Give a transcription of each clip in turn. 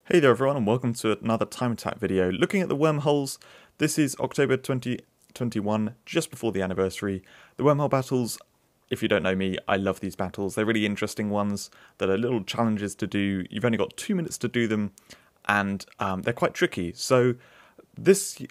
Hey there everyone and welcome to another Time Attack video looking at the wormholes. This is October 2021, just before the anniversary. The wormhole battles, if you don't know me, I love these battles. They're really interesting ones that are little challenges to do. You've only got 2 minutes to do them and they're quite tricky. So this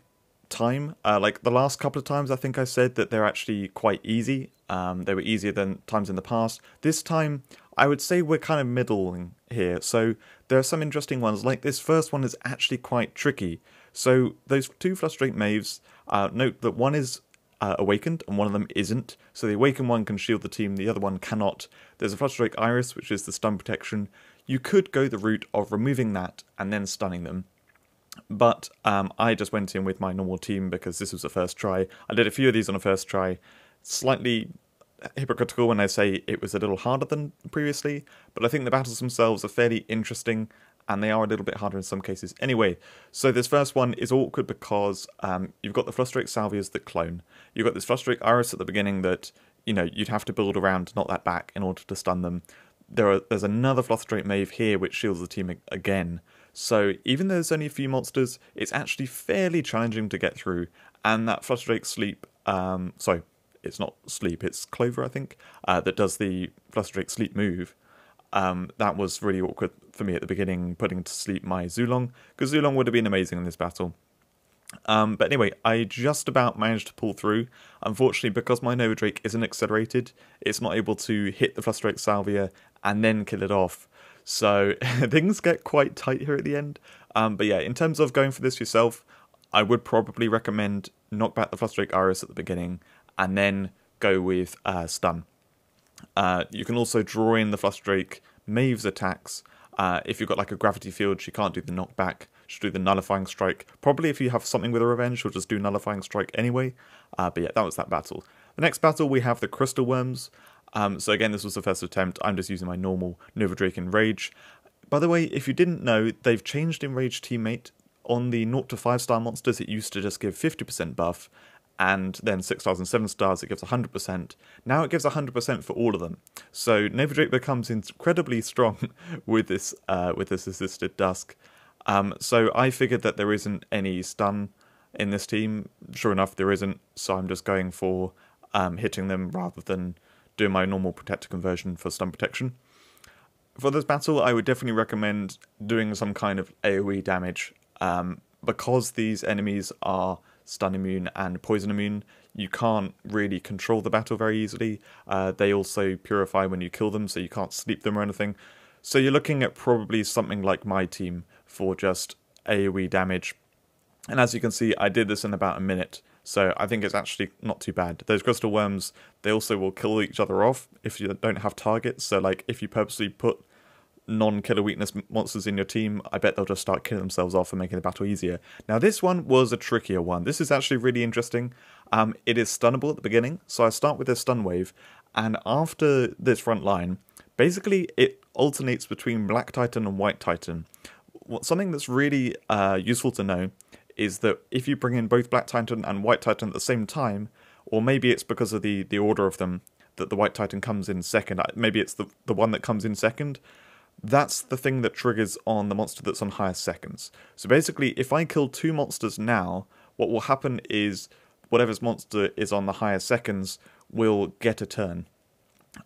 time, like the last couple of times, I think I said that they're actually quite easy. They were easier than times in the past. This time, I would say we're kind of middling here. So there are some interesting ones, like this first one is actually quite tricky. So those two Frustrate Maves, note that one is awakened and one of them isn't. So the awakened one can shield the team, the other one cannot. There's a Frustrate Iris, which is the stun protection. You could go the route of removing that and then stunning them. But I just went in with my normal team because this was a first try. I did a few of these on a first try. Slightly hypocritical when I say it was a little harder than previously, but I think the battles themselves are fairly interesting and they are a little bit harder in some cases. Anyway, so this first one is awkward because you've got the Frustrate Salvias that clone. You've got this Frustrate Iris at the beginning that, you know, you'd have to build around to knock that back in order to stun them. There's another Frustrate Mave here which shields the team again. So even though there's only a few monsters, it's actually fairly challenging to get through. And that Frustrate Sleep, sorry, it's not Sleep, it's Clover, I think, that does the Frustrate Sleep move. That was really awkward for me at the beginning, putting to sleep my Zulong, because Zulong would have been amazing in this battle. But anyway, I just about managed to pull through. Unfortunately, because my Nova Drake isn't accelerated, it's not able to hit the Frustrate Salvia and then kill it off. So things get quite tight here at the end. But yeah, in terms of going for this yourself, I would probably recommend knock back the Frustrate Iris at the beginning and then go with stun. You can also draw in the Frustrate Mave's attacks. If you've got like a gravity field, she can't do the knockback. She'll do the nullifying strike. Probably if you have something with a revenge, she'll just do nullifying strike anyway. But yeah, that was that battle. The next battle we have the Crystal Worms. So again, this was the first attempt. I'm just using my normal Nova Drake Enrage. By the way, if you didn't know, they've changed Enrage Teammate. On the 0 to 5 star monsters, it used to just give 50% buff. And then 6 stars and 7 stars, it gives 100%. Now it gives 100% for all of them. So Nova Drake becomes incredibly strong with this assisted Dusk. So I figured that there isn't any stun in this team. Sure enough, there isn't. So I'm just going for hitting them rather than doing my normal protector conversion for stun protection. For this battle, I would definitely recommend doing some kind of AoE damage. Because these enemies are stun immune and poison immune, you can't really control the battle very easily. They also purify when you kill them, so you can't sleep them or anything. So you're looking at probably something like my team for just AoE damage. And as you can see, I did this in about a minute, so I think it's actually not too bad. Those crystal worms, they also will kill each other off if you don't have targets. So like if you purposely put non-killer weakness monsters in your team, I bet they'll just start killing themselves off and making the battle easier. Now this one was a trickier one. This is actually really interesting. It is stunnable at the beginning, so I start with this stun wave, and after this front line, basically it alternates between Black Titan and White Titan. Something that's really useful to know is that if you bring in both Black Titan and White Titan at the same time, or maybe it's because of the order of them that the White Titan comes in second, maybe it's the one that comes in second, that's the thing that triggers on the monster that's on higher seconds. So basically, if I kill 2 monsters now, what will happen is whatever's monster is on the higher seconds will get a turn,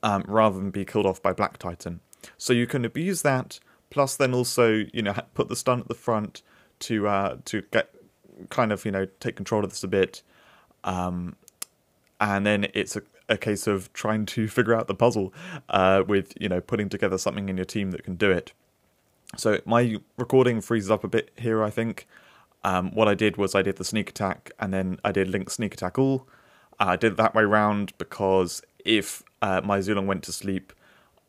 rather than be killed off by Black Titan. So you can abuse that, plus then also, you know, put the stun at the front to get kind of, you know, take control of this a bit, and then it's a case of trying to figure out the puzzle with, you know, putting together something in your team that can do it. So my recording freezes up a bit here, I think. What I did was I did the sneak attack, and then I did link sneak attack all. I did it that way round because if my Zulong went to sleep,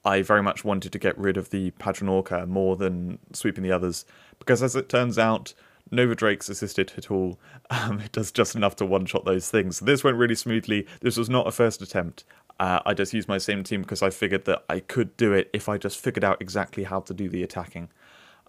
I very much wanted to get rid of the Padronorca more than sweeping the others, because as it turns out, Nova Drake's assisted hit all, it does just enough to one-shot those things. So this went really smoothly. This was not a first attempt. I just used my same team because I figured that I could do it if I just figured out exactly how to do the attacking.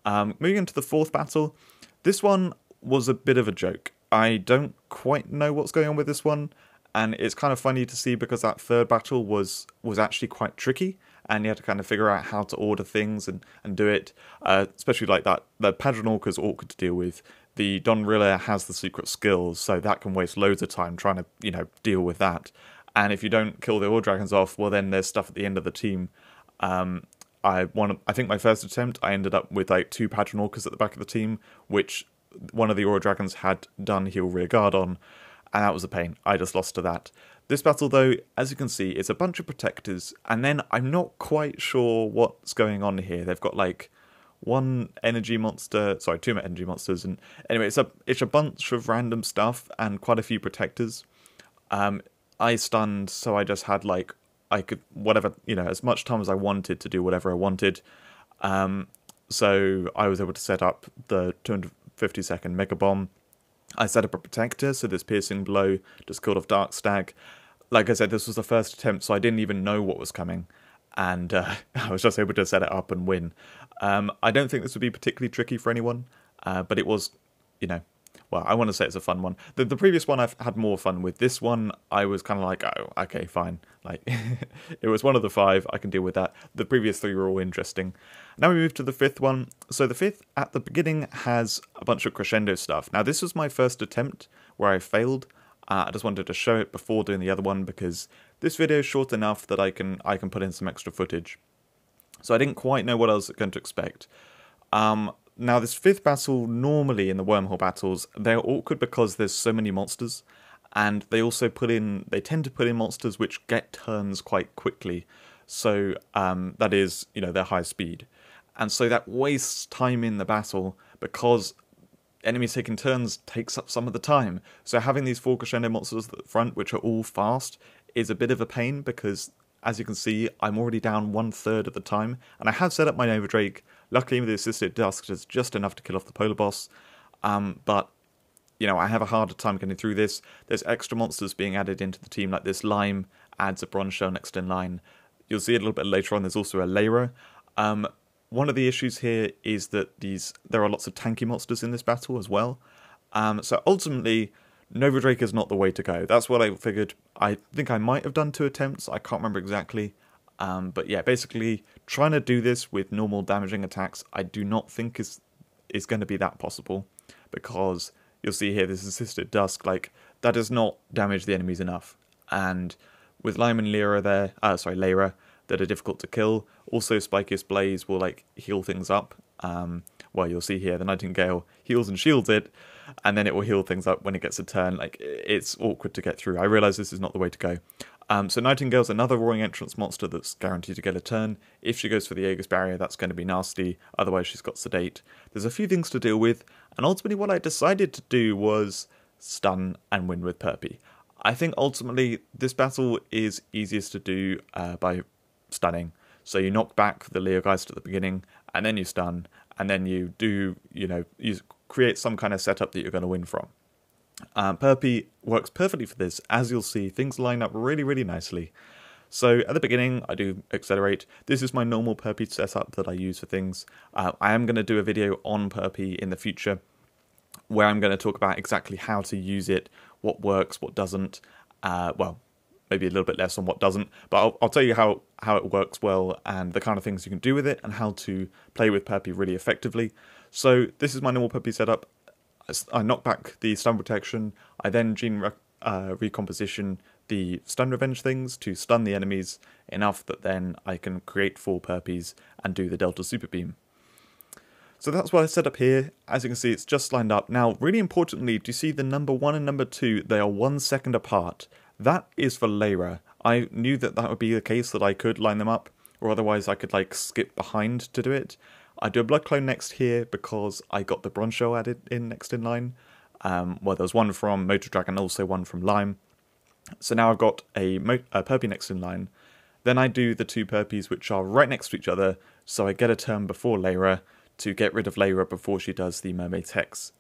Moving into the fourth battle, this one was a bit of a joke. I don't quite know what's going on with this one, and it's kind of funny to see because that third battle was actually quite tricky, and you had to kind of figure out how to order things and do it, especially like that. The Padronorca's awkward to deal with. The Don Rilla has the secret skills, so that can waste loads of time trying to, deal with that. And if you don't kill the Ore Dragons off, well then there's stuff at the end of the team. I think my first attempt, I ended up with like 2 Padronorcas at the back of the team, which one of the Ore Dragons had done heal rear guard on, and that was a pain. I just lost to that. This battle, though, as you can see, it's a bunch of protectors, and then I'm not quite sure what's going on here. They've got like 2 energy monsters, and anyway, it's a bunch of random stuff and quite a few protectors. I stunned, so I just had like, I could, whatever, as much time as I wanted to do whatever I wanted. So I was able to set up the 250-second Mega Bomb. I set up a protector, so this piercing blow just killed off Dark Stag. Like I said, this was the first attempt, so I didn't even know what was coming. And I was just able to set it up and win. I don't think this would be particularly tricky for anyone, but it was, well, I want to say it's a fun one. The previous one I've had more fun with. This one, I was kind of like, oh, okay, fine. Like, it was one of the 5, I can deal with that. The previous 3 were all interesting. Now we move to the 5th one. So the 5th, at the beginning, has a bunch of crescendo stuff. Now this was my first attempt where I failed. I just wanted to show it before doing the other one because this video is short enough that I can put in some extra footage. So I didn't quite know what I was going to expect. Now this 5th battle, normally in the wormhole battles, they're awkward because there's so many monsters, and they also tend to put in monsters which get turns quite quickly. So that is, their high speed. And so that wastes time in the battle because enemies taking turns takes up some of the time. So having these 4 crescendo monsters at the front, which are all fast, is a bit of a pain because, as you can see, I'm already down 1/3 of the time, and I have set up my Nova Drake. Luckily, with the assisted dusk, it's just enough to kill off the polar boss. But I have a harder time getting through this. There's extra monsters being added into the team, like this Lime adds a bronze shell next in line. You'll see it a little bit later on. There's also a Lyra. One of the issues here is that there are lots of tanky monsters in this battle as well. So ultimately, Nova Drake is not the way to go. That's what I figured. I think I might have done 2 attempts. I can't remember exactly. But yeah, basically, trying to do this with normal damaging attacks, I do not think is going to be that possible. Because you'll see here, this assisted dusk, like, that does not damage the enemies enough. And with Lime and Lyra that are difficult to kill. Also, Spiciest Blaze will like heal things up. Well, you'll see here, the Nightingale heals and shields it, and then it will heal things up when it gets a turn. Like, it's awkward to get through. I realise this is not the way to go. So Nightingale's another Roaring Entrance monster that's guaranteed to get a turn. If she goes for the Aegis Barrier, that's going to be nasty. Otherwise, she's got Sedate. There's a few things to deal with, and ultimately what I decided to do was stun and win with Perpy. I think ultimately this battle is easiest to do by stunning. So you knock back the Leogeist at the beginning, and then you stun, and then you do, you create some kind of setup that you're going to win from. Perpy works perfectly for this. As you'll see, things line up really, really nicely. So at the beginning, I do accelerate. This is my normal Perpy setup that I use for things. I am going to do a video on Perpy in the future, where I'm going to talk about exactly how to use it, what works, what doesn't. Well, maybe a little bit less on what doesn't, but I'll tell you how it works well and the kind of things you can do with it and how to play with Perpy really effectively. So this is my normal Perpy setup. I knock back the stun protection. I then gene recomposition the stun revenge things to stun the enemies enough that then I can create 4 Perpies and do the Delta Super Beam. So that's what I set up here. As you can see, it's just lined up. Now, really importantly, do you see the number 1 and number 2? They are 1 second apart. That is for Lyra. I knew that would be the case, that I could line them up, or otherwise I could like skip behind to do it. I do a Blood Clone next here because I got the Bronze Shell added in next in line. Well, there was one from Motor Dragon, also one from Lime. So now I've got a Perpy next in line. Then I do the 2 Perpies which are right next to each other, so I get a turn before Lyra to get rid of Lyra before she does the Mermaid's Hex.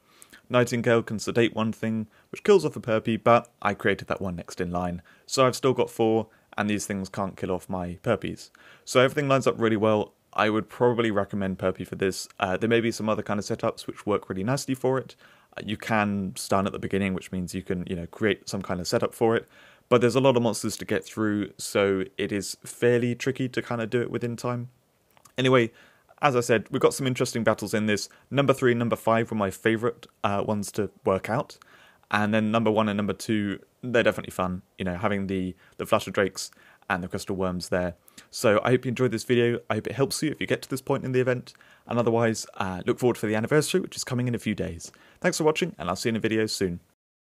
Nightingale can sedate one thing, which kills off a Perpy, but I created that one next in line. So I've still got 4, and these things can't kill off my Perpies. So everything lines up really well. I would probably recommend Perpy for this. There may be some other kind of setups which work really nicely for it. You can stun at the beginning, which means you can, create some kind of setup for it. but there's a lot of monsters to get through, so it is fairly tricky to kind of do it within time. Anyway, as I said, we've got some interesting battles in this. Number 3 and number 5 were my favourite ones to work out. And then number 1 and number 2, they're definitely fun. You know, having the Flutter Drakes and the Crystal Worms there. So I hope you enjoyed this video. I hope it helps you if you get to this point in the event. And otherwise, look forward for the anniversary, which is coming in a few days. Thanks for watching, and I'll see you in a video soon.